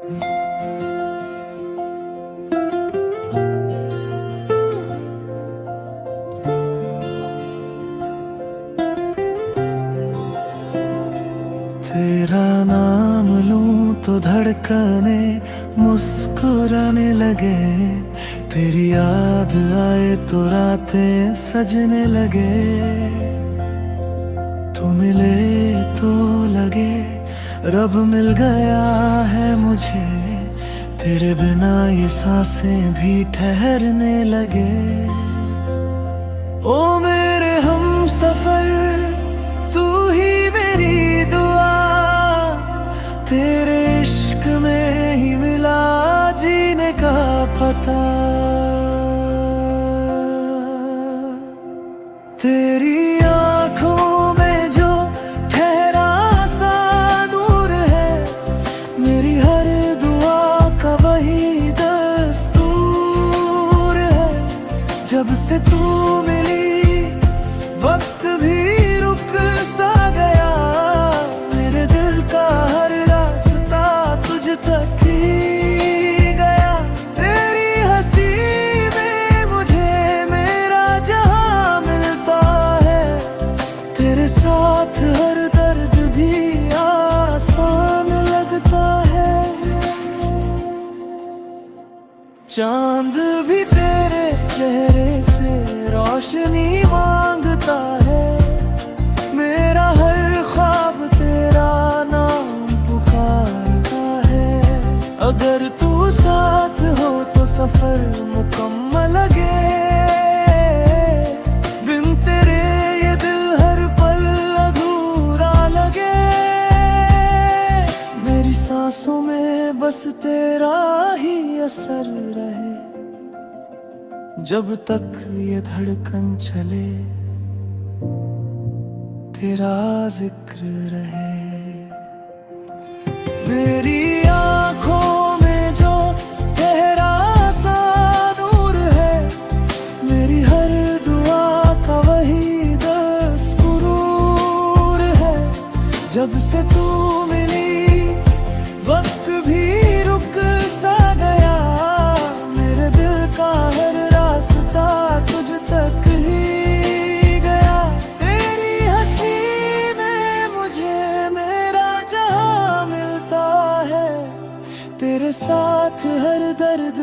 तेरा नाम लूं तो धड़कने मुस्कुराने लगे, तेरी याद आए तो रातें सजने लगे। तू मिले तो लगे रब मिल गया है मुझे, तेरे बिना ये सांसें भी ठहरने लगे। ओ मेरे हम सफर तू ही मेरी दुआ, तेरे इश्क में ही मिला जीने का पता। तेरी आंखों में जो ठहरा सा नूर है, मेरी हर दुआ का वही दस्तूर है। जब से तू मिली वक्त भी रुक सा गया, मेरे दिल का हर रास्ता तुझ तक ही गया। तेरी हंसी में मुझे मेरा जहां मिलता है, तेरे साथ हर दर्द भी आसान लगता है। चांद भी तेरे चेहरे से रोशनी मांगता है, मेरा हर ख्वाब तेरा नाम पुकारता है। अगर तू साथ हो तो सफर मुकम्मल लगे, बिन तेरे ये दिल हर पल अधूरा लगे। मेरी सांसों में बस तेरा ही असर रहे, जब तक ये धड़कन चले तेरा जिक्र रहे। मेरी आंखों में जो गहरा सा नूर है, मेरी हर दुआ का वही दस्तूर है। जब से तू मिली वक्त भी रुक सा गया, मेरे दिल का हर रास्ता तुझ तक ही गया। तेरी हंसी में मुझे मेरा जहां मिलता है, तेरे साथ हर दर्द